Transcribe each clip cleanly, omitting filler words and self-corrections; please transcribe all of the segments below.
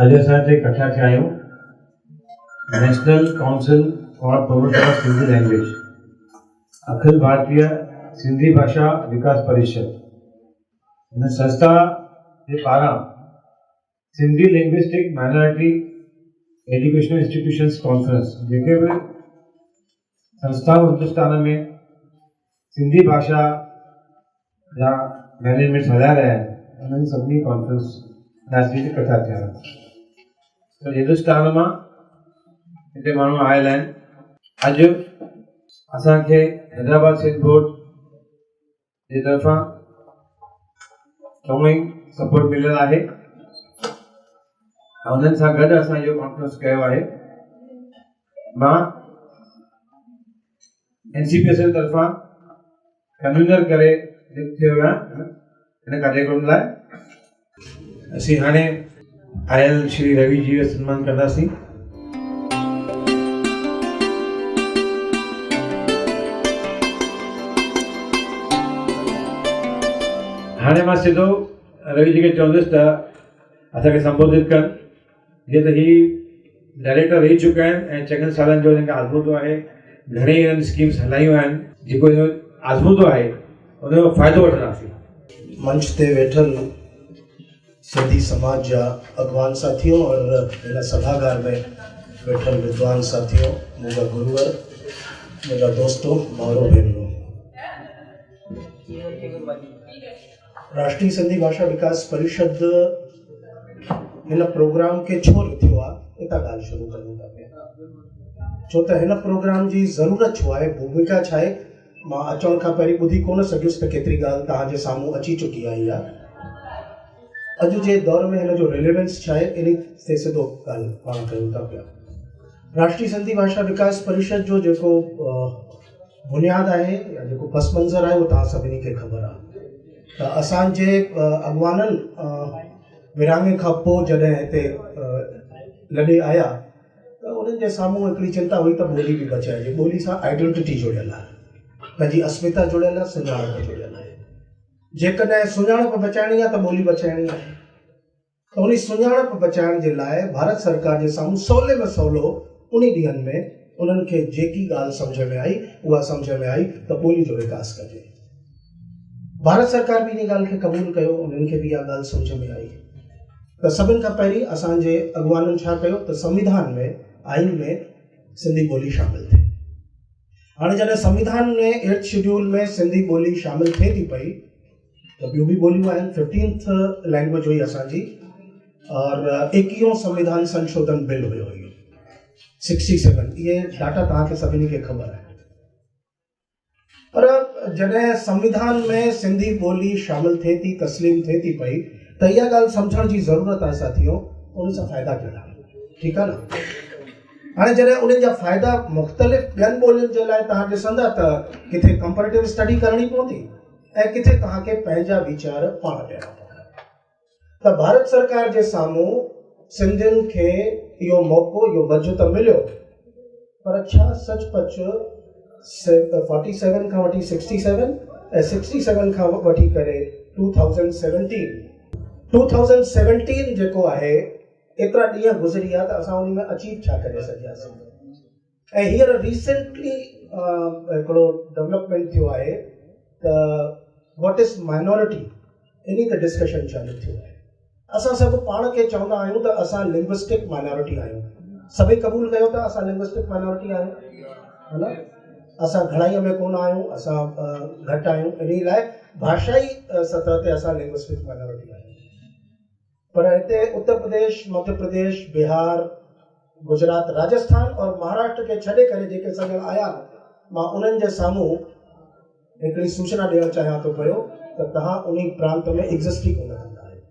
अॼु असां हिते इकट्ठा थिया आहियूं national council for promotion of Sindhi language, Akhil Bharatiya Sindhi Bhasha Vikas Parishad. हिन संस्था जे पारां Sindhi linguistic minority educational institutions conference जेके बि संस्थाऊं हिंदुस्तान में सिंधी भाषा जा मैनेजमेंट हलाए रहिया आहिनि, उन्हनि सभिनी कॉन्फ्रेंस राष्ट्रीय इकट्ठा थिया आहिनि। तो हिंदुस्तान में हिते माण्हू आयल आहिनि। अॼु असांखे हैदराबाद सिंध बोर्ड जी तरफ़ां चङो ई सपोर्ट मिलियल आहे। उन्हनि सां गॾु असां इहो कॉन्फ्रेंस कयो आहे। मां NCPSL तरफ़ां कन्वीनर करे नियुक्त थियो आहियां हिन कार्यक्रम लाइ। असीं हाणे आयल श्री रवि जी जो सम्मान कंदासीं। हाणे मां सिधो रवि जी खे चवंदुसि त असांखे संबोधित कर, जीअं त ही डायरेक्टर रही चुका आहिनि ऐं चङनि सालनि जो हिनखे आज़मूदो आहे। घणेई हिननि स्कीम्स हलायूं आहिनि, जेको हिन आज़मूदो आहे उनजो फ़ाइदो वठंदासीं। मंच ते वेठल सिंधी समाज जा अॻवान साथियों और इन सभागार में वेठल विद्वान साथियों, मुंहिंजा गुरुवर, मुंहिंजा दोस्तों, भाउरो भेनरूं, राष्ट्रीय सिंधी भाषा विकास परिषद हिन प्रोग्राम के छो लिथियो आहे, इतां ॻाल्हि शुरू कयूं था पिया। छो त हिन प्रोग्राम जी ज़रूरत छो आहे, भूमिका छा आहे, मां अचण खां पहिरीं ॿुधी कोन सघियुसि त केतिरी ॻाल्हि तव्हांजे साम्हूं अची चुकी आई आहे। अॼु जे दौर में हिन जो रिलेवेंस छा आहे, इन ते सिधो ॻाल्हि पाण कयूं था पिया। राष्ट्रीय सिंधी भाषा विकास परिषद जो जेको बुनियादु आहे या जेको पस मंज़र आहे, उहो तव्हां सभिनी खे ख़बर आहे त असांजे अॻवाननि विरांङे खां पोइ जॾहिं हिते लॾे आया त उन्हनि जे साम्हूं हिकिड़ी चिंता हुई त ॿोली बि बचाइजे। ॿोली सां आइडेंटिटी जुड़ियल आहे, पंहिंजी अस्मिता जुड़ियल आहे, सुञाणप जुड़ियल आहे। जेकॾहिं सुञाणप बचाइणी आहे त ॿोली बचाइणी आहे। त उन सुञाणप बचाइण जे लाइ भारत सरकार जे साम्हूं सवले में सवलो उन ॾींहंनि में उन्हनि खे जेकी ॻाल्हि सम्झ में आई, उहा सम्झ में आई त ॿोली जो विकास कजे। भारत सरकार बि इन ॻाल्हि खे क़बूल कयो, उन्हनि खे बि इहा ॻाल्हि सम्झ में आई त सभिनि खां पहिरीं असांजे अॻवाननि छा कयो त संविधान में, आइन में सिंधी ॿोली शामिल थिए। हाणे जॾहिं संविधान में 8th शेड्यूल में सिंधी ॿोली शामिल थिए थी पई त ॿियूं बि ॿोलियूं आहिनि। 15th लैंग्वेज हुई असांजी और 21हों संविधान संशोधन बिल हुयो 67। इहे डाटा तव्हांखे सभिनी खे ख़बर आहे। पर जॾहिं संविधान में सिंधी ॿोली शामिल थिए थी, तस्लीम थिए थी पई, त इहा ॻाल्हि सम्झण जी ज़रूरत आहे साथियों, उन सां फ़ाइदा कहिड़ा, ठीकु आहे न। हाणे जॾहिं उन्हनि जा फ़ाइदा मुख़्तलिफ़ ॿियनि ॿोलियुनि जे लाइ तव्हां ॾिसंदा त किथे कंपेरेटिव स्टडी करणी पवंदी ऐं किथे तव्हांखे पंहिंजा वीचार पाण ॾियणा पवंदा। त भारत सरकार जे साम्हूं सिंधियुनि खे इहो मौक़ो, इहो वजू त मिलियो, पर छा सचपच 47 खां वठी 67 ऐं 67 खां वठी करे 2017 जेको आहे, एतिरा ॾींहं गुज़री विया त असां उन में अचीव छा करे सघियासीं। ऐं हींअर रिसेंटली हिकिड़ो डेवलपमेंट थियो आहे त व्हाट इज़ माइनॉरिटी, इन ते डिस्कशन चालू थियो आहे। असां सभु पाण खे चवंदा आहियूं त असां लिंग्विस्टिक माइनॉरिटी आहियूं। सभई क़बूल कयो था असां लिंग्विस्टिक माइनॉरिटी आहियूं, है न। असां घणाईअ में कोन आहियूं, असां घटि आहियूं, इन लाइ भाषाई सतह ते असां लिंग्विस्टिक माइनॉरिटी आहियूं। पर हिते उत्तर प्रदेश, मध्य प्रदेश, बिहार, गुजरात, राजस्थान और महाराष्ट्र खे छॾे करे जेके सॼण आया, मां उन्हनि जे साम्हूं हिकिड़ी सूचना ॾियणु चाहियां थो पियो त तव्हां उन प्रांत में एग्ज़िस्ट ई कोन कंदा आहियो।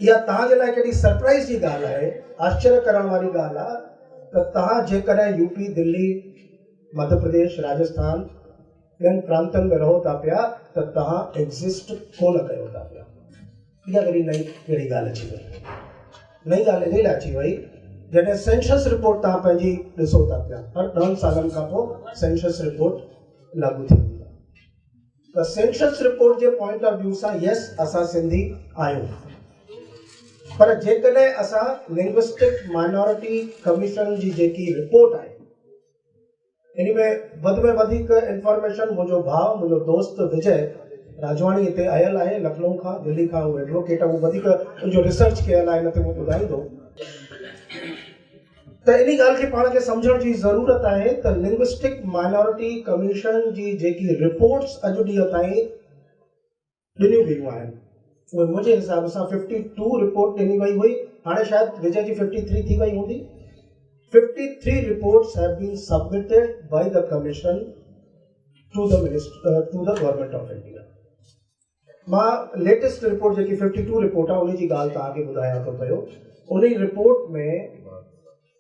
इहा तव्हांजे लाइ केॾी सरप्राइज़ जी ॻाल्हि आहे, आश्चर्य करण वारी ॻाल्हि आहे त तव्हां जेकॾहिं यूपी, दिल्ली, मध्य प्रदेश, राजस्थान ॿियनि प्रांतनि में रहो था पिया त तव्हां एग्ज़िस्ट कोन कयो था पिया। इहा वरी नई कहिड़ी ॻाल्हि अची वई। नई ॻाल्हि इन लाइ अची वई जॾहिं सेंसस रिपोर्ट तव्हां पंहिंजी ॾिसो था पिया, हर 10 सालनि खां पोइ सेंसस रिपोर्ट लागू थींदी आहे। त census report J point of view सां यस असां सिंधी आहियूं, पर जेकॾहिं असां लिंग्विस्टिक माइनॉरिटी कमीशन जी जेकी रिपोर्ट आहे इन में वधीक इंफॉर्मेशन मुंहिंजो भाउ मुंहिंजो दोस्त विजय राजवाणी हिते आयल आहे लखनऊ खां दिल्ली खां उहो एडवोकेट आहे, उहो वधीक उनजो रिसर्च कयल आहे, हिन ते उहो ॿुधाईंदो। त इन ॻाल्हि खे पाण खे सम्झण जी ज़रूरत आहे त लिंग्विस्टिक माइनॉरिटी कमीशन जी जेकी रिपोर्ट्स अॼु ॾींहं ताईं ॾिनियूं वियूं आहिनि उहे मुंहिंजे हिसाब सां 52 रिपोर्ट ॾिनी वई हुई, हाणे शायदि विजय जी 53 थी वई हूंदी। 53 reports have been submitted by the commission to the government of India. मां लेटेस्ट रिपोर्ट जेकी 52 रिपोर्ट आहे उन जी ॻाल्हि तव्हांखे ॿुधायां थो पियो। उन रिपोर्ट में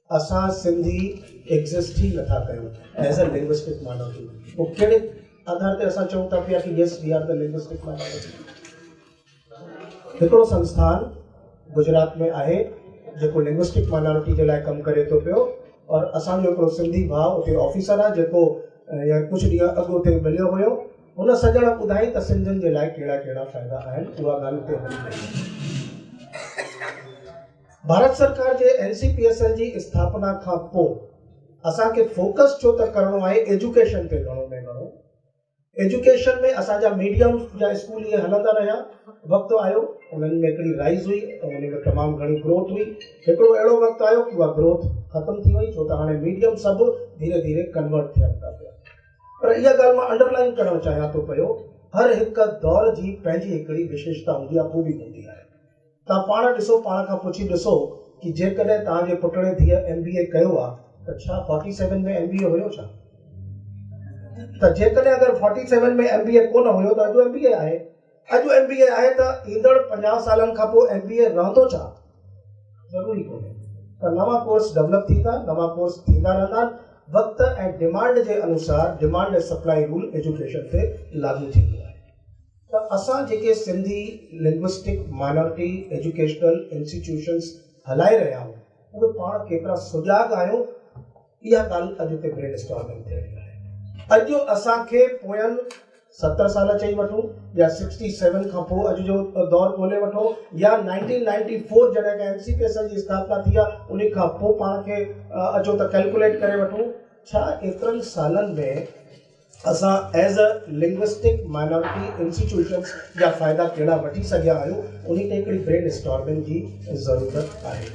असां सिंधी एग्ज़िस्ट ई नथा कयूं एज़ अ लिंग्विस्टिक माइनॉरिटी। पोइ कहिड़े आधार ते असां चऊं था पिया कि yes we are the linguistic minority? हिकिड़ो संस्थान गुजरात में आहे जेको लिंग्विस्टिक माइनॉरिटी जे लाइ कमु करे थो पियो, और असांजो हिकिड़ो सिंधी भाउ उते ऑफिसर आहे जेको कुझु ॾींहं अॻु उते मिलियो हुयो। हुन सॼण ॿुधाई त सिंधियुनि जे लाइ कहिड़ा कहिड़ा फ़ाइदा आहिनि, उहा ॻाल्हि उते हली रही। भारत सरकार जे NCPSL जी स्थापना खां पोइ असांखे फोकस छो त करिणो आहे एजुकेशन ते घणो में घणो। एजुकेशन में असांजा मीडियम जा स्कूल इहे हलंदा रहिया, वक़्तु आयो उन्हनि में हिकिड़ी राइज़ हुई ऐं उन में तमामु घणी ग्रोथ हुई। हिकिड़ो अहिड़ो वक़्तु आयो कि उहा ग्रोथ ख़तमु थी वई, छो त हाणे मीडियम सभु धीरे धीरे कन्वर्ट थियनि था पिया। पर इहा ॻाल्हि मां अंडरलाइन करणु चाहियां थो पियो, हर हिकु दौर जी पंहिंजी हिकिड़ी विशेषता हूंदी आहे, ख़ूबी हूंदी आहे। तव्हां पाण ॾिसो, पाण खां पुछी ॾिसो कि जेकॾहिं तव्हांजे पुटणे धीअ MBA कयो आहे त छा 47 में MBA हुयो छा? त जेकॾहिं अगरि 47 में MBA कोन हुयो त अॼु MBA आहे। अॼु MBA आहे त ईंदड़ 50 सालनि खां पोइ MBA रहंदो छा? ज़रूरी कोन्हे। त नवां कोर्स डेवलप थींदा, नवां कोर्स थींदा रहंदा, वक़्त ऐं डिमांड जे अनुसार डिमांड ऐं सप्लाई रूल एजुकेशन ते लागू थींदो आहे। त असां जेके Sindhi linguistic minority educational institutions हलाए रहिया आहियूं उहे पाण केतिरा सुजाॻ आहियूं, इहा ॻाल्हि अॼु ते ब्रेन स्टॉर्मिंग थिए रही आहे। अॼु असांखे पोयनि 70 साल चई वठूं या 67 खां पोइ अॼु जो दौर ॻोल्हे वठो या 1994 जॾहिं खां NCPSL जी स्थापना थी आहे उन खां पोइ पाण खे अचो त कैलकुलेट करे वठूं, छा एतिरनि सालनि में असां as a linguistic minority institutions जा फ़ाइदा कहिड़ा वठी सघिया आहियूं, उन ते हिकिड़ी ब्रेन स्टॉर्मिंग जी ज़रूरत आहे।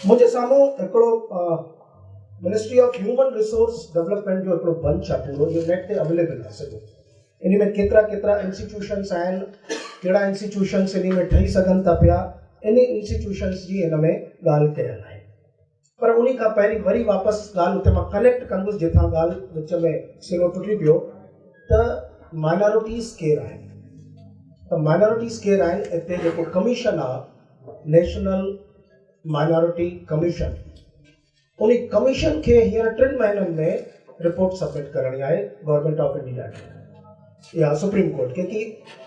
मुंहिंजे साम्हूं हिकिड़ो ministry of human resource development जो हिकिड़ो बंच आहे पूरो, इहो नेट ते अवेलेबल आहे सॼो। इन में केतिरा इंस्टीट्यूशंस आहिनि, कहिड़ा इंस्टीट्यूशंस इन में ठही सघनि था पिया, इन इंस्टीट्यूशंस जी इन में ॻाल्हि कयल आहे। पर उन खां पहिरीं वरी वापसि ॻाल्हि उते मां कनेक्ट कंदुसि जिथां ॻाल्हि विच में सिरो टुटी पियो, त माइनॉरिटीज़ केरु आहिनि। त माइनॉरिटीज़ केरु आहिनि, हिते जेको कमीशन आहे नेशनल माइनॉरिटी कमीशन, उन कमीशन खे हींअर 3 महीननि में रिपोर्ट सबमिट करणी आहे गवर्नमेंट ऑफ इंडिया खे या सुप्रीम कोर्ट खे कि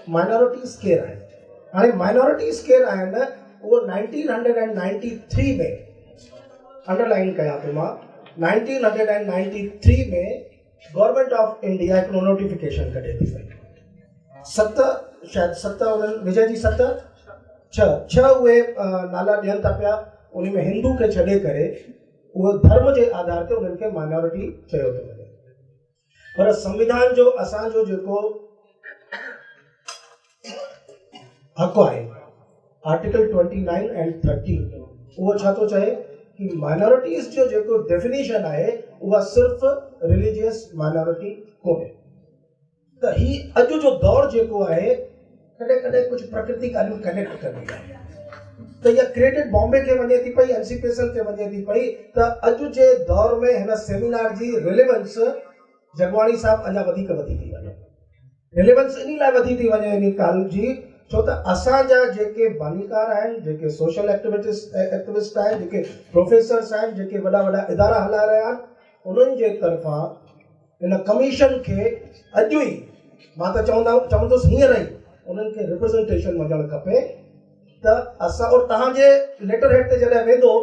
माइनॉरिटीज़ केरु आहिनि। हाणे माइनॉरिटीज़ केरु आहिनि उहो 1993 में अंडरलाइन कयां थो मां, 1993 में गवर्नमेंट ऑफ इंडिया हिकिड़ो नोटिफिकेशन कढे थी पई। 7 उन्हनि विजय जी 6 उहे नाला ॾियनि था पिया, उन में हिंदू खे छॾे करे उहो धर्म जे आधार ते उन्हनि खे माइनॉरिटी चयो थो वञे। पर संविधान जो असांजो जेको हक़ आहे आर्टिकल 29 ऐं 30 उहो छा थो चए कि माइनॉरिटीज़ जो जेको डेफिनेशन आहे उहा सिर्फ़ रिलीजियस माइनॉरिटी कोन्हे। त ही अॼु जो दौर जेको आहे कॾहिं कॾहिं कुझु प्रकृति ॻाल्हियूं कनेक्ट कंदी आहे। त इहा क्रिएटेड बॉम्बे खे वञे थी पई, NCPSL खे वञे थी पई, त अॼु जे दौर में हिन सेमिनार जी रिलेवेंस जगवाणी साहब अञा वधीक वधी थी वञे। रिलेवेंस इन लाइ वधी थी वञे इन ॻाल्हि जी छो त असांजा जेके बानीकार आहिनि, जेके सोशल एक्टिविस्ट आहिनि, जेके प्रोफेसर्स आहिनि, जेके वॾा वॾा इदारा हलाए रहिया आहिनि, उन्हनि जे तरफ़ां हिन कमीशन खे अॼु ई मां त चवंदुसि हींअर ई उन्हनि खे रिप्रेज़ेंटेशन वञणु खपे त असां और तव्हांजे लेटर हेड ते जॾहिं वेंदो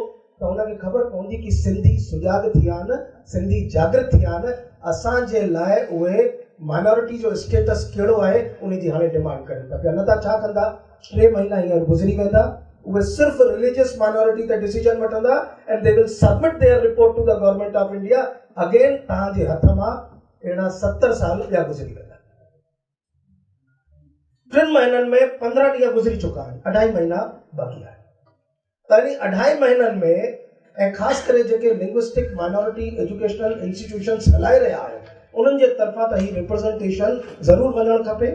त हुनखे ख़बर पवंदी कि सिंधी सुजाॻ थिया आहिनि, सिंधी जागृत थिया आहिनि, असांजे लाइ उहे माइनॉरिटी जो स्टेटस कहिड़ो आहे उन जी हाणे डिमांड कनि था पिया। न त छा कंदा, 3 महीना हींअर गुज़री वेंदा, उहे सिर्फ रिलीजियस माइनॉरिटी ते डिसीजन वठंदा and they will submit their report to the government of India. Again तव्हां जे हथ मां अहिड़ा 70 साल ॿिया गुज़री वेंदा। 3 महीननि में 15 ॾींहं गुज़री चुका आहिनि, 2.5 महीना बाक़ी आहे। त इन 2.5 महीननि में ऐं ख़ासि करे जेके लिंग्विस्टिक माइनॉरिटी एजुकेशनल इंस्टीट्यूशंस हलाए रहिया आहियो उन्हनि जे तरफ़ां त ही रिप्रेज़ेंटेशन ज़रूरु वञणु खपे।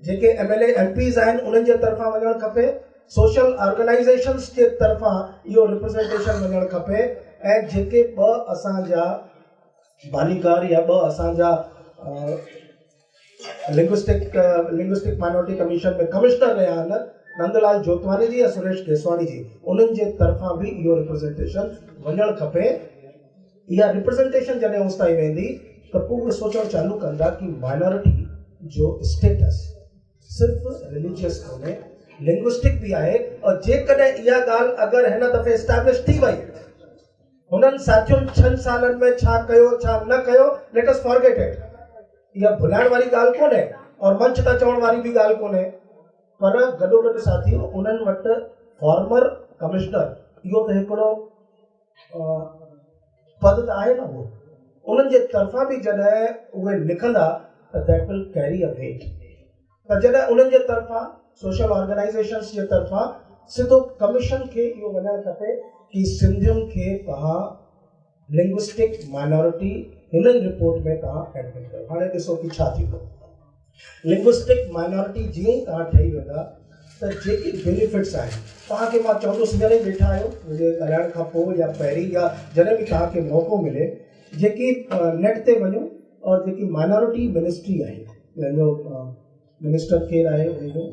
जेके MLA MPs आहिनि उन्हनि जे तरफ़ां वञणु खपे। सोशल ऑर्गेनाइज़ेशंस जे तरफ़ां इहो रिप्रेज़ेंटेशन वञणु खपे। ऐं जेके 2 असांजा बानीकार या 2 असांजा लिंग्विस्टिक माइनॉरिटी कमीशन में कमिश्नर रहिया आहिनि, नंदलाल जोतवानी जी या सुरेश केसवानी जी, उन्हनि जे तरफ़ां बि इहो रिप्रेज़ेंटेशन वञणु खपे। इहा रिप्रेज़ेंटेशन जॾहिं उस ताईं वेंदी त पोइ उहे सोचणु चालू कंदा कि माइनॉरिटी जो स्टेटस सिर्फ़ रिलीजियस कोन्हे, लिंग्विस्टिक बि आहे। और जेकॾहिं इहा ॻाल्हि अगरि हिन दफ़े एस्टैब्लिश थी वई, हुननि साथियुनि 6 सालनि में छा कयो छा न कयो, लेट अस फॉरगेट इट। इहा भुलाइण वारी ॻाल्हि कोन्हे और मंच तां चवण वारी बि ॻाल्हि कोन्हे। पर गॾोगॾु साथियों उन्हनि वटि फॉर्मर कमिश्नर इहो त हिकिड़ो पद त आहे न, उहो उन्हनि जे तरफ़ां बि जॾहिं उहे लिखंदा त that will carry a weight. त जॾहिं उन्हनि जे तरफ़ां सोशल ऑर्गेनाइज़ेशंस जे तरफ़ां सिधो कमीशन खे इहो वञणु खपे कि सिंधियुनि खे तव्हां लिंग्विस्टिक माइनॉरिटी हिन रिपोर्ट में तव्हां एडमिट कयो। हाणे ॾिसो कि छा थींदो। लिंग्विस्टिक माइनॉरिटी जीअं ई तव्हां ठही वेंदा त जेके बेनिफिट्स आहिनि, तव्हांखे मां चवंदुसि हींअर ई वेठा आहियो मुंहिंजे ॻाल्हाइण खां पोइ या पहिरीं या जॾहिं बि तव्हांखे मौक़ो मिले, जेकी नेट ते वञो और जेकी माइनॉरिटी मिनिस्ट्री आहे, जंहिंजो मिनिस्टर केरु आहे उनजो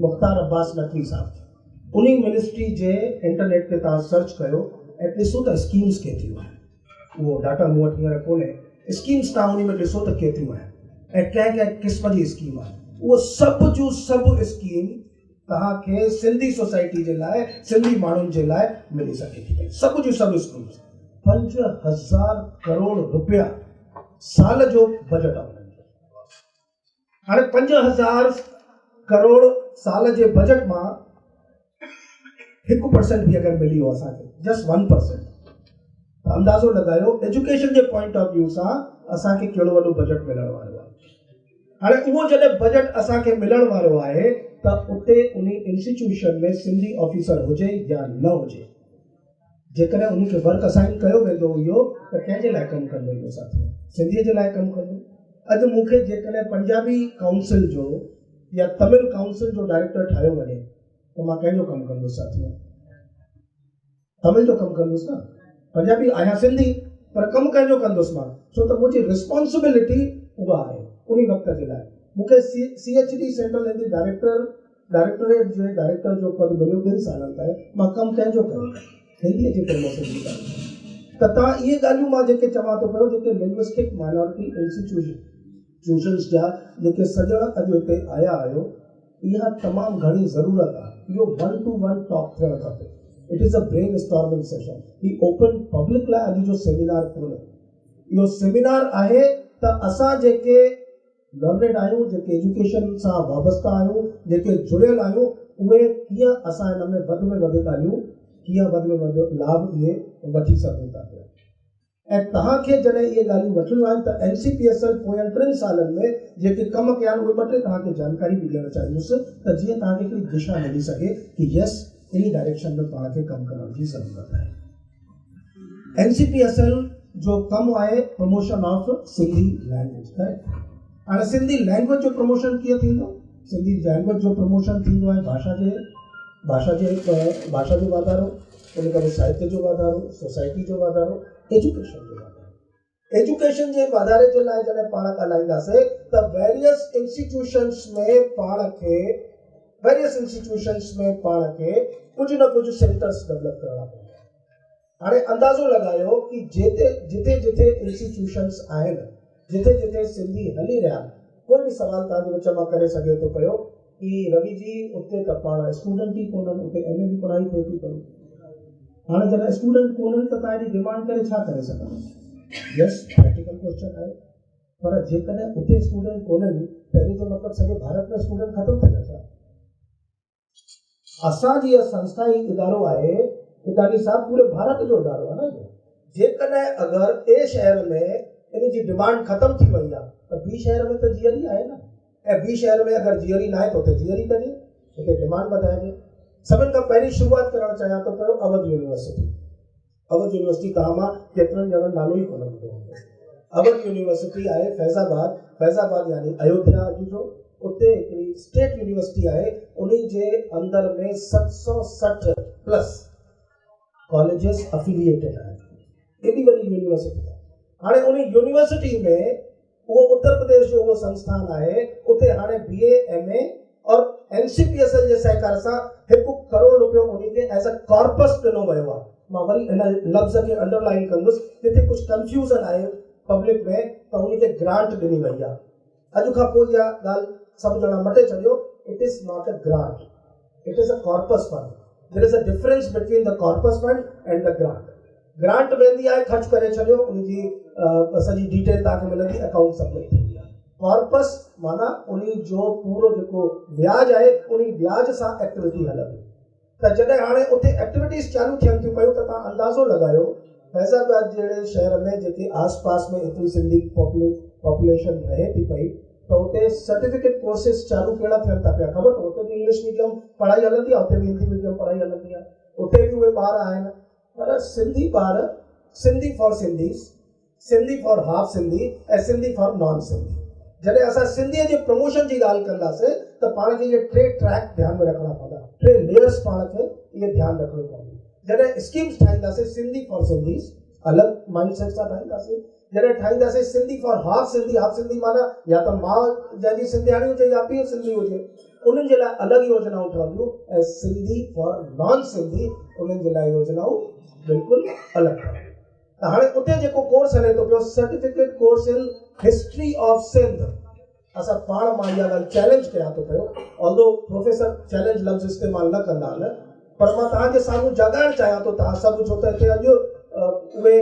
मुख़्तार अब्बास नक़वी साहब, उन मिनिस्ट्री जे इंटरनेट ते तव्हां सर्च कयो ऐं ॾिसो त स्कीम्स केतिरियूं आहिनि। उहो डाटा मूं वटि हींअर कोन्हे, स्कीम्स तव्हां उन में ॾिसो त केतिरियूं आहिनि ऐं कंहिं कंहिं क़िस्म जी स्कीम आहे। उहो सभु जूं सभु स्कीम तव्हांखे सिंधी सोसाइटी जे लाइ, सिंधी माण्हुनि जे लाइ मिली सघे थी। सभु जूं सभु स्कीम्स 5000 करोड़ रुपया साल जो बजट आहे। हाणे 5000 करोड़ साल जे बजट मां 1% भी अगरि मिली हो असांखे, जस्ट 1%, त अंदाज़ो लॻायो education J point of view सां असांखे कहिड़ो वॾो बजट मिलण वारो आहे। हाणे उहो जॾहिं बजट असांखे मिलण वारो आहे त उते उन इंस्टीट्यूशन में सिंधी ऑफिसर हुजे या न हुजे, जेकॾहिं उनखे वर्क असाइन कयो वेंदो इहो त कंहिंजे लाइ कमु कंदो इहो साथी? सिंधीअ जे लाइ कमु कंदो। अॼु मूंखे जेकॾहिं पंजाबी काउंसिल जो या तमिल काउंसिल जो डायरेक्टर ठाहियो वञे त मां कंहिंजो कमु कंदुसि साथी? तमिल जो कमु कंदुसि न। पंजाबी आहियां सिंधी, पर कमु कंहिंजो कंदुसि मां? छो त मुंहिंजी रिस्पॉन्सिबिलिटी उहा आहे उन वक़्त जे लाइ। मूंखे CHD सेंट्रल हिंदी डायरेक्टरेट जे डायरेक्टर जो पद मिलियो 2 सालनि ताईं। मां कमु कंहिंजो कयो? हिंदीअ जे प्रमोशन जी ॻाल्हि। त तव्हां इहे ॻाल्हियूं मां जेके चवां थो पियो, जेके लिंग्विस्टिक माइनॉरिटी इंस्टीट्यूशन्स जा जेके सॼणा अॼु हिते आया आहियो, इहा तमामु घणी ज़रूरत आहे। इहो 1-to-1 टॉक थियणु खपे। It is a brain storming session. ही ओपन पब्लिक लाइ अॼु जो सेमिनार कोन्हे, इहो सेमिनार आहे त असां जेके लर्नेड आहियूं, जेके एजुकेशन सां वाबस्ता आहियूं, जेके जुड़ियल आहियूं, उहे कीअं असां हिन में वधि ॻाल्हियूं, कीअं वधि में वधि लाभ इहे वठी सघूं था पिया। ऐं तव्हांखे जॾहिं इहे ॻाल्हियूं वठणियूं आहिनि त NCPSL पोयनि 3 सालनि में जेके कम कया आहिनि उहे 2-3 तव्हांखे जानकारी बि ॾियणु चाहींदुसि त जीअं तव्हांखे हिकिड़ी दिशा मिली सघे कि यस इन डायरेक्शन में पाण खे कमु करण जी ज़रूरत आहे। NCPSL जो कमु आहे प्रमोशन ऑफ सिंधी लैंग्वेज। हाणे सिंधी लैंग्वेज जो प्रमोशन कीअं थींदो? सिंधी लैंग्वेज जो प्रमोशन थींदो आहे भाषा जो वाधारो, उन खां पोइ साहित्य जो वाधारो, सोसाइटी जो वाधारो, एजुकेशन जो वाधारो। एजुकेशन जे वाधारे जे लाइ जॾहिं पाण ॻाल्हाईंदासीं त वेरियस इंस्टीट्यूशन्स में पाण खे कुझु न कुझु सेंटर्स डेवलप करणा पवंदा। हाणे अंदाज़ो लॻायो कि जिथे इंस्टीट्यूशन्स आहिनि, जिथे सिंधी हली रहिया, कोई बि सवाल तव्हांजे विच मां करे सघे थो पियो कि रवि जी उते त पाण स्टूडेंट ई कोन्हनि, उते MA जी पढ़ाई थिए थी पई। हाणे जॾहिं स्टूडेंट कोन्हनि त तव्हां हेॾी डिमांड करे छा करे सघंदा? यस, प्रैक्टिकल क्वेश्चन आहे, पर जेकॾहिं उते स्टूडेंट कोन्हनि त इन जो मतिलबु सॼे भारत में स्टूडेंट ख़तमु थी विया छा? असांजी इहा संस्था ही इदारो आहे हितानी साहब पूरे भारत जो इदारो आहे न। जेकॾहिं अगरि ए शहर में इन जी डिमांड ख़तम थी वई आहे त बी शहर में त जीअरी आहे न, ऐं बी शहर में अगरि जीअरी न आहे त उते जीअरी कजे, उते डिमांड वधाइजे। सभिनि खां पहिरीं शुरूआत करणु चाहियां थो पियो अवध यूनिवर्सिटी। अवध यूनिवर्सिटी तव्हां मां केतिरनि ॼणनि नालो ई कोन ॿुधो हूंदो। अवध यूनिवर्सिटी आहे फैज़ाबाद यानी अयोध्या जो, उते हिकिड़ी स्टेट यूनिवर्सिटी आहे, उन जे अंदर में 760 प्लस कॉलेजेस अफिलिएटेड आहिनि। एॾी वॾी यूनिवर्सिटी आहे। हाणे उन यूनिवर्सिटी में उहो उत्तर प्रदेश जो उहो संस्थान आहे, उते हाणे BA MA और NCPSL जे सहकार सां 1 करोड़ रुपयो उनखे एज अ कॉर्पस ॾिनो वियो आहे। मां वरी इन लफ़्ज़ खे अंडरलाइन कंदुसि, जिथे कुझु कंफ्यूज़न आहे पब्लिक में त उनखे ग्रांट ॾिनी वई आहे। अॼु खां पोइ इहा ॻाल्हि सभु ॼणा मटे छॾियो, it is not a grant, it is a corpus fund. There is a difference between the corpus fund and the grant. Grant वेंदी आहे, ख़र्च करे छॾियो, उनजी सॼी डिटेल तव्हांखे मिलंदी, अकाउंट सबमिट थींदी आहे। कॉर्पस माना उन जो पूरो जेको व्याज आहे उन व्याज सां एक्टिविटी हलंदी। त जॾहिं हाणे उते एक्टिविटीज़ चालू थियनि थियूं पियूं त तव्हां अंदाज़ो लॻायो फैज़ाबाद जहिड़े शहर में जेके आस पास में एतिरी सिंधी पॉपुलेशन रहे थी पई, त उते सर्टिफिकेट कोर्सेस चालू कहिड़ा थियनि था पिया ख़बर अथव? उते बि इंग्लिश मीडियम पढ़ाई हलंदी आहे, उते बि हिंदी मीडियम पढ़ाई हलंदी आहे, उते बि उहे ॿार आहिनि। पर सिंधी ॿार Sindhi for Sindhis, Sindhi for half Sindhi ऐं सिंधी फॉर नॉन सिंधी। जॾहिं असां सिंधीअ जे प्रमोशन जी ॻाल्हि कंदासीं त पाण खे इहे 3 ट्रैक ध्यान में रखणा पवंदा, 3 लेयर्स पाण खे इहे ध्यानु रखणी पवंदी। जॾहिं स्कीम्स ठाहींदासीं सिंधी फॉर सिंधीज़ अलॻि माइंड सेट सां ठाहींदासीं। जॾहिं ठाहींदासीं सिंधी फॉर हाफ सिंधी माना या त माउ जंहिंजी सिंधियाणी हुजे या पीउ सिंधी हुजे, उन्हनि जे लाइ अलॻि योजनाऊं ठहंदियूं, ऐं सिंधी फॉर नॉन सिंधी उन्हनि जे लाइ योजनाऊं बिल्कुलु अलॻि ठहंदियूं। त हाणे उते जेको कोर्स हले थो पियो, certificate course in history of Sindh, असां पाण मां इहा ॻाल्हि चैलेंज कयां थो पियो, ऑल्दो प्रोफेसर चैलेंज लफ़्ज़ इस्तेमालु न कंदा आहिनि, पर मां तव्हांजे साम्हूं जाॻाइणु चाहियां थो तव्हां सभु, छो त हिते अॼु उहे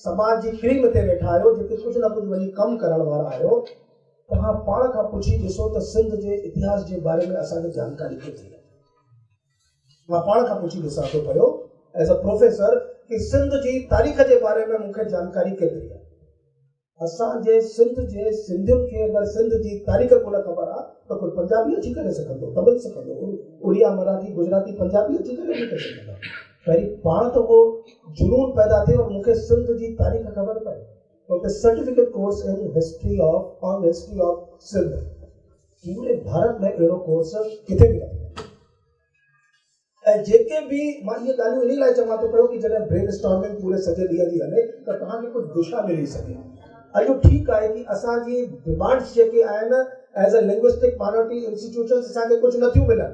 समाज जी क्रीम ते वेठा आहियो जेके कुझु न कुझु वञी कमु करण वारा आहियो। तव्हां पाण खां पुछी ॾिसो त सिंध जे इतिहास जे बारे में असांखे जानकारी केतिरी आहे। मां पाण खां पुछी ॾिसां थो पियो एज़ अ प्रोफेसर कि सिंध जी तारीख़ जे बारे में मूंखे जानकारी केतिरी आहे। असांजे सिंध जे सिंधियुनि खे अगरि सिंध जी तारीख़ कोन ख़बर आहे त कोई पंजाबी अची करे सघंदो, तमिल सघंदो, उड़िया मराठी गुजराती पंजाबी अची करे न करे सघंदा। पहिरीं पाण त उहो जुनून पैदा थिए और मूंखे सिंध जी तारीख़ ख़बर पए। उते certificate course in history of Sindh, पूरे भारत में अहिड़ो कोर्स किथे बि न। ऐं जेके बि मां इहे ॻाल्हियूं इन लाइ चवां थो पियो कि जॾहिं ब्रेन स्टॉर्मिंग पूरे सॼे ॾींहं जी हले त तव्हांखे कुझु दिशा मिली सघे। अॼु ठीकु आहे कि असांजी डिमांड्स जेके आहिनि as a linguistic minority institutions असांखे कुझु नथियूं मिलनि।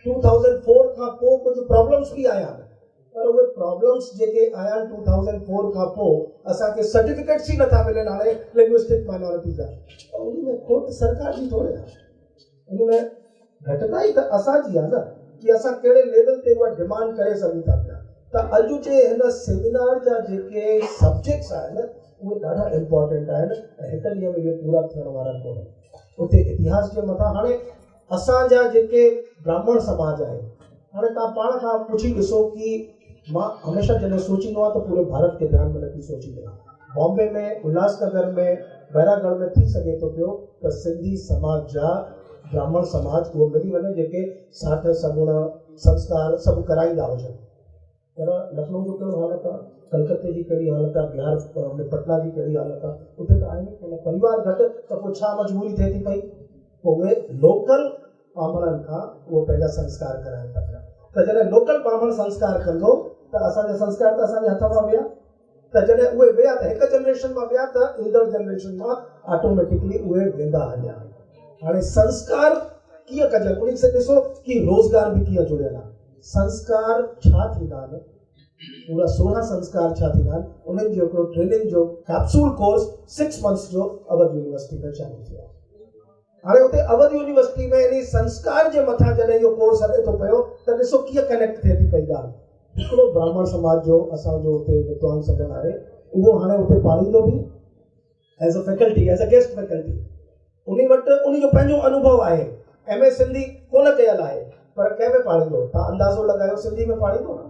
2004 खां पोइ कुझु प्रॉब्लम्स बि आया आहिनि, पर उहे प्रॉब्लम्स जेके आया 2004 खां पोइ असांखे सर्टिफिकेट्स ई नथा मिलनि हाणे लिंग्विस्टिक माइनॉरिटी जा। त उन में खोट सरकार जी थोरे आहे, उन में घटिताई त असांजी आहे न कि असां कहिड़े लेवल ते उहा डिमांड करे सघूं था पिया। त अॼु जे हिन सेमिनार जा जेके सब्जेक्ट्स आहिनि उहे ॾाढा इम्पोर्टेंट आहिनि ऐं हिकु ॾींहं में इहे पूरा थियण वारा कोन्हनि। उते इतिहास जे मथां हाणे असांजा जेके ब्राह्मण समाज आहे, हाणे तव्हां पाण खां पुछी ॾिसो कि मां हमेशह जॾहिं सोचींदो आहियां त पूरे भारत खे ध्यानु में रखी सोचींदो आहियां। बॉम्बे में, उल्हासनगर में, बैरागढ़ में थी सघे थो पियो त सिंधी समाज जा ब्राह्मण समाज उहो मिली वञे जेके साठ सगुण संस्कार सभु कराईंदा हुजनि। पर लखनऊ जो कहिड़ो हालत आहे, कलकत्ते जी कहिड़ी हालत आहे, बिहार में पटना जी कहिड़ी हालत आहे, उते त आहिनि कोन। परिवार घटि त पोइ छा मजबूरी थिए थी पई, पोइ उहे लोकल ब्राह्मणनि खां उहो पंहिंजा संस्कार कराइनि था पिया। त जॾहिं लोकल ब्राह्मण संस्कार कंदो त असांजा संस्कार त असांजे हथ मां विया, त जॾहिं उहे विया त हिकु जनरेशन मां विया त ईंदड़ जनरेशन मां ऑटोमेटिकली उहे वेंदा हलिया। हाणे संस्कार कीअं कजनि उन सां ॾिसो कि रोज़गार बि कीअं जुड़ियल आहे। संस्कार छा थींदा आहिनि, पूरा 16 संस्कार छा थींदा आहिनि, उन्हनि जो हिकिड़ो ट्रेनिंग जो कैप्सूल कोर्स 6 मंथ्स जो अवध यूनिवर्सिटी में चालू थियो आहे। हाणे उते अवध यूनिवर्सिटी में इन संस्कार जे मथां जॾहिं इहो कोर्स हले थो पियो त ॾिसो कीअं कनेक्ट थिए थी पई ॻाल्हि। हिकिड़ो ब्राह्मण समाज जो असांजो उते विद्वान सजन आहे, उहो हाणे उते पढ़ाईंदो बि as a faculty, as a guest faculty. उन वटि उन जो पंहिंजो अनुभव आहे, MA सिंधी कोन कयल आहे, पर कंहिं में पाड़ींदो? तव्हां अंदाज़ो लॻायो सिंधी में पाड़ींदो न?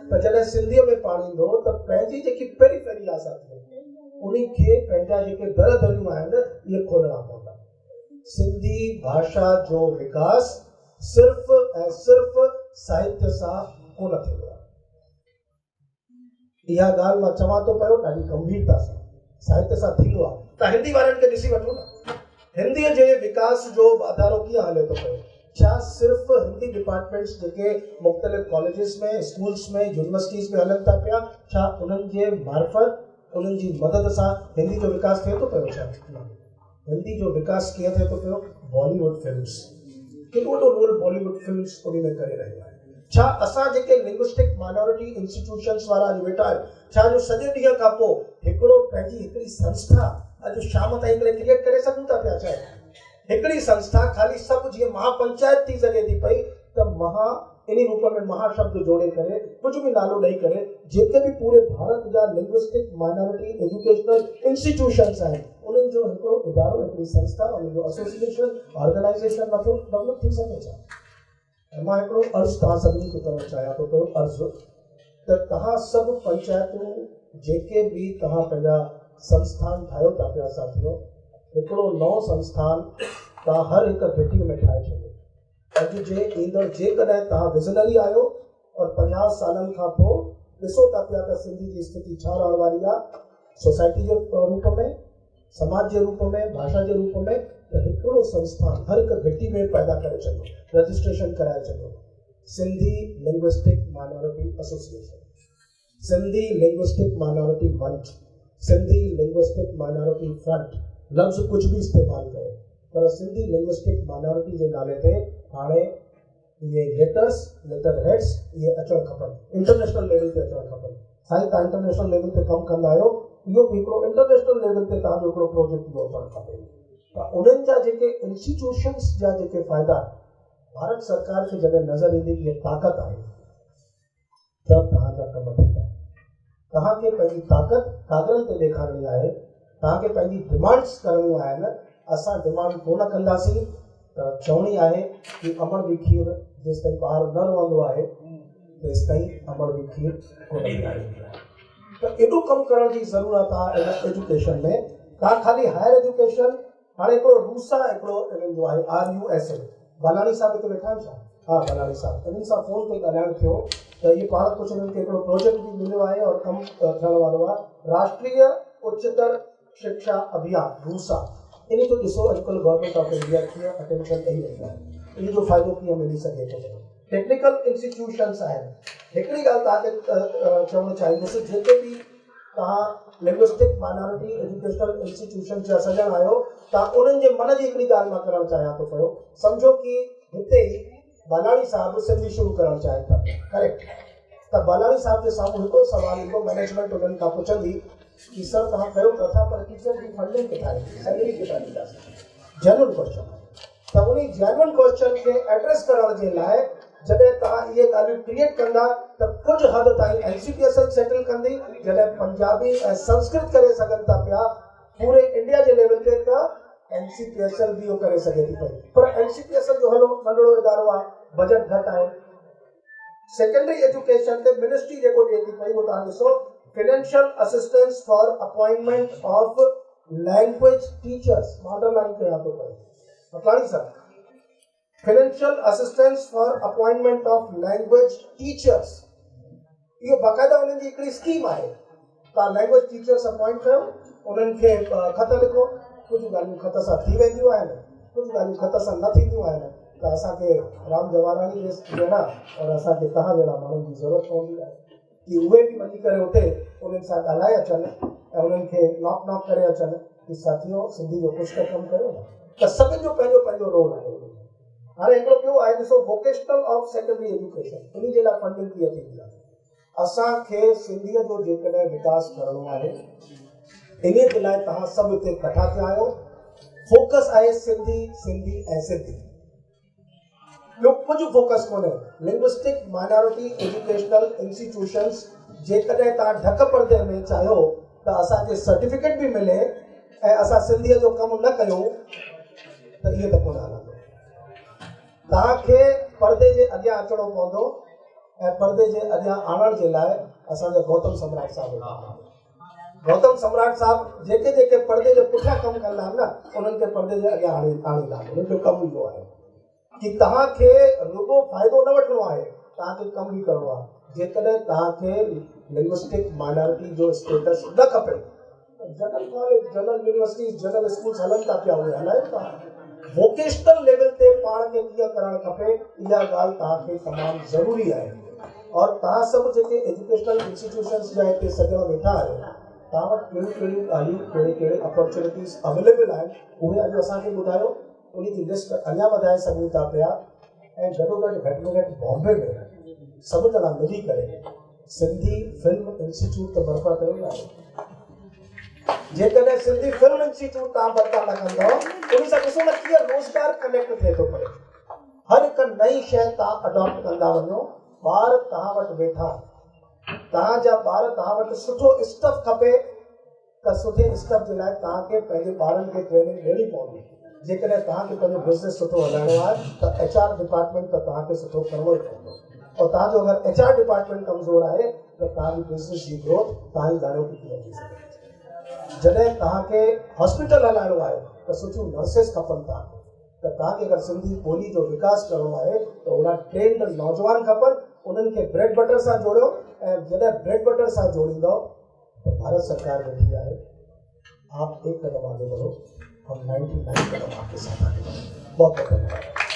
त जॾहिं सिंधीअ में पाड़ींदो त पंहिंजी जेकी पेरीफेरी आहे साथियो उन्ही खे पंहिंजा जेके दर दरियूं आहिनि इहे खोलणा पवंदा। सिंधी भाषा जो विकास सिर्फ़ ऐं सिर्फ़ साहित्य सां कोन थींदो आहे। इहा ॻाल्हि मां चवां थो पियो ॾाढी गंभीरता सां, साहित्य सां थींदो आहे। त हिंदी वारनि खे ॾिसी वठो न, हिंदीअ जे विकास जो वाधारो कीअं हले थो पियो। छा सिर्फ़ हिंदी डिपार्टमेंट्स जेके मुख़्तलिफ़ कॉलेजिस में, स्कूल्स में, यूनिवर्सिटीज़ में हलनि था पिया, छा उन्हनि जे मार्फत, उन्हनि जी मदद सां हिंदी जो विकास थिए थो पियो? छा हिंदी जो विकास कीअं थिए थो पियो? बॉलीवुड फिल्म्स, केॾो वॾो रोल बॉलीवुड फिल्म्स उन में करे रहियो आहे। छा असां जेके लिंग्विस्टिक माइनॉरिटी इंस्टीट्यूशन्स वारा अॼु वेठा आहियूं, छा जो सॼे ॾींहं खां पोइ हिकिड़ो पंहिंजी हिकिड़ी संस्था अॼु शाम ताईं क्रिएट करे सघूं था पिया? छा हिकिड़ी संस्था ख़ाली सभु जीअं महापंचायत थी सघे थी पई त महा इन रूप में महाशब्द जोड़े करे कुझु बि नालो ॾेई करे जेके बि पूरे भारत जा लिंग्विस्टिक माइनॉरिटी एजुकेशनल इंस्टीट्यूशन्स आहिनि उन्हनि जो हिकिड़ो इदारो, हिकिड़ी संस्था, उन्हनि जो एसोसिएशन, ऑर्गेनाइज़ेशन नथो डेवलप थी सघे? छा मां हिकिड़ो अर्ज़ु तव्हां सभिनी खे करणु चाहियां थो पियो, अर्ज़ु त तव्हां सभु पंचायतूं जेके बि तव्हां पंहिंजा संस्थान ठाहियो था पिया साथियो, हिकिड़ो नओं संस्थान तव्हां हर हिकु घिटीअ में ठाहे छॾियो। अॼु जे ईंदड़ जेकॾहिं तव्हां विज़नरी आहियो और 50 सालनि खां पोइ ॾिसो था पिया त सिंधी जी स्थिति छा रहण वारी आहे, सोसाइटी जे रूप में, समाज जे रूप में, भाषा जे रूप में, त हिकिड़ो संस्थान हर हिकु घिटी में पैदा करे छॾियो, रजिस्ट्रेशन कराए छॾियो, Sindhi linguistic minority association, Sindhi linguistic minority मंच, सिंधी लिंग्विस्टिक माइनॉरिटी फ्रंट, लफ़्ज़ कुझु बि इस्तेमालु कयो, पर सिंधी लिंग्विस्टिक माइनॉरिटी जे नाले ते हाणे इहे लेटर हेड्स इहे अचणु खपनि, इंटरनेशनल लेवल ते अचणु खपनि। साईं तव्हां इंटरनेशनल लेवल ते कमु कंदा आहियो, इहो बि हिकिड़ो इंटरनेशनल लेवल ते तव्हांजो हिकिड़ो प्रोजेक्ट इहो अचणु खपे। त उन्हनि जा जेके इंस्टीट्यूशन्स जा जेके फ़ाइदा भारत सरकार खे जॾहिं नज़र ईंदी कि ताक़त आहे त तव्हांजा कम थींदा। तव्हांखे पंहिंजी ताक़त कागरनि ते ॾेखारणी आहे, तव्हांखे पंहिंजी डिमांड्स करणियूं आहिनि। असां डिमांड कोन कंदासीं त चवणी आहे कि अमर बि खीर जेसि ताईं ॿार न रहंदो आहे तेसि ताईं अमर बि खीर कोन पीआरींदी आहे। त एॾो कमु करण जी ज़रूरत आहे एजुकेशन में। तव्हां ख़ाली हायर एजुकेशन, हाणे हिकिड़ो रूसा हिकिड़ो इन्हनि जो आहे RUSA, बालाणी साहिब हिते वेठा आहिनि छा? हा बालाणी साहिब, इन्हनि सां फ़ोन ते ॻाल्हाइणु थियो त इहे पाण कुझु हिननि खे हिकिड़ो प्रोजेक्ट बि मिलियो आहे और कमु थियण वारो आहे, राष्ट्रीय उच्चतर शिक्षा अभियान रूसा। इन जो ॾिसो अॼुकल्ह गवर्नमेंट ऑफ इंडिया कीअं अटेंशन ॾेई रही आहे, इन जो फ़ाइदो कीअं मिली सघे थो। टेक्निकल इंस्टीट्यूशन्स आहिनि। हिकिड़ी ॻाल्हि तव्हांखे चवणु चाहींदुसि, जेके बि तव्हां लिंग्विस्टिक माइनॉरिटी एजुकेशनल इंस्टीट्यूशन जा सॼण आहियो, तव्हां उन्हनि जे मन जी हिकिड़ी ॻाल्हि मां करणु चाहियां थो पियो। सम्झो कि हिते ई बालाणी साहिब सिंधी शुरू करणु चाहिनि था, करेक्ट? त बालाणी साहिब जे साम्हूं हिकिड़ो सवाल ईंदो, मैनेजमेंट उन्हनि खां पुछंदी कि सर तव्हां कयो त था, पर टीचर जी फंडिंग किथां ईंदी, सैलरी किथां ॾींदासीं? Genuine question. त उन जेन्युइन क्वेश्चन खे एड्रेस करण जे लाइ जॾहिं तव्हां इहे ॻाल्हियूं क्रिएट कंदा त कुझु हद ताईं NCPSL सेटल कंदी। जॾहिं पंजाबी ऐं संस्कृत करे सघनि था पिया पूरे इंडिया जे लेवल ते, त NCPSL बि इहो करे सघे थी पई। पर NCPSL जो हलो नंढड़ो इदारो आहे, बजट घटि आहे। सेकेंडरी एजुकेशन ते मिनिस्ट्री जेको ॾिए थी पई उहो तव्हां ॾिसो, financial assistance for appointment of language teachers, model line कयां थो पई मकलाणी साहब, financial assistance for appointment of language teachers, इहो बाक़ाइदा उन्हनि जी हिकिड़ी स्कीम आहे। तव्हां लैंग्वेज टीचर्स अपॉइंट कयो, उन्हनि खे ख़त लिखो, कुझु ॻाल्हियूं ख़त सां थी वेंदियूं आहिनि, कुझु ॻाल्हियूं ख़त सां न थींदियूं आहिनि, त असांखे राम जवाराणी जहिड़ा और असांखे तव्हां जहिड़ा माण्हुनि जी ज़रूरत पवंदी आहे कि उहे बि वञी करे उते उन्हनि सां ॻाल्हाए अचनि ऐं उन्हनि खे नॉक करे अचनि कि साथियो सिंधी जो कुझु त कमु कयो न। त सभिनि जो पंहिंजो पंहिंजो रोल आहे। हाणे हिकिड़ो ॿियो आहे, ॾिसो वोकेशनल ऑफ सेकेंडरी एजुकेशन, इन जे लाइ फंडिंग कीअं थींदी आहे। असांखे सिंधीअ जो जेकॾहिं विकास करणो आहे, इन जे लाइ तव्हां सभु हिते इकठा थिया आहियो। फोकस आहे सिंधी, सिंधी ऐं सिंधी, ॿियो कुझु फोकस कोन्हे। लिंग्विस्टिक माइनॉरिटी एजुकेशनल इंस्टीट्यूशन्स जेकॾहिं तव्हां ढक पर्दे में चाहियो त असांखे सर्टिफिकेट बि मिले ऐं असां सिंधीअ जो कमु न कयूं त इहे त कोन हलंदो। तव्हांखे पर्दे जे अॻियां अचिणो पवंदो ऐं पर्दे जे अॻियां आणण जे लाइ असांजा गौतम सम्राट साहब वेठा आहिनि। गौतम सम्राट साहब जेके जेके पर्दे जे पुठियां कमु कंदा आहिनि न उन्हनि खे पर्दे जे अॻियां आणींदा आहिनि। उन्हनि जो कमु इहो आहे कि तव्हांखे रुॻो फ़ाइदो न वठिणो आहे, तव्हांखे कमु बि करिणो आहे। जेकॾहिं तव्हांखे लिंग्विस्टिक माइनॉरिटी जो स्टेटस न खपे, general college, general universities, general schools हलनि था पिया, उहे हलाइनि था। वोकेशनल लेवल ते पाण खे कीअं करणु खपे, इहा ॻाल्हि तव्हांखे तमामु ज़रूरी आहे। और तव्हां सभु जेके एजुकेशनल इंस्टीट्यूशन्स जा हिते सॼणा वेठा आहियो, तव्हां वटि कहिड़ियूं कहिड़ियूं ॻाल्हियूं, कहिड़े कहिड़े अपॉर्चुनिटीज़ अवेलेबल आहिनि, उहे अॼु असांखे ॿुधायो। उन जी लिस्ट अञा वधाए सघूं था पिया। ऐं गॾोगॾु घटि में घटि बॉम्बे में सभु ॼणा मिली करे सिंधी फिल्म इंस्टीट्यूट त बर्पा कयो आहे। जेकॾहिं सिंधी फिल्म इंस्टीट्यूट तव्हां बर्पा न कंदव, उन सां ॾिसो न कीअं रोज़गार कनेक्ट थिए थो पए। हर हिकु नई शइ तव्हां अडॉप्ट कंदा वञो। ॿार तव्हां वटि वेठा, तव्हांजा ॿार तव्हां वटि सुठो स्टफ खपे त सुठे स्टफ जे लाइ तव्हांखे पंहिंजे ॿारनि खे ट्रेनिंग ॾियणी पवंदी। जेकॾहिं तव्हांखे पंहिंजो बिज़नेस सुठो हलाइणो आहे त HR डिपार्टमेंट त तव्हांखे सुठो करिणो ई पवंदो। और तव्हांजो अगरि HR डिपार्टमेंट कमज़ोर आहे त तव्हांजी बिज़नेस जी ग्रोथ तव्हां ई ॼाणो कि कीअं थी सघे। जॾहिं तव्हांखे हॉस्पिटल हलाइणो आहे त सुठियूं नर्सिस खपनि तव्हांखे। त तव्हांखे अगरि सिंधी ॿोली जो विकास करिणो आहे त उन ट्रेंड नौजवान खपनि, उन्हनि खे ब्रेड बटर सां जोड़ियो। ऐं जॾहिं ब्रेड बटर सां जोड़ींदव त भारत सरकार वेठी आहे, आप एक कदम आगे बढ़ो, हम 99 कदम आपके साथ आगे बढ़ो। बहुत बहुत धन्यवाद।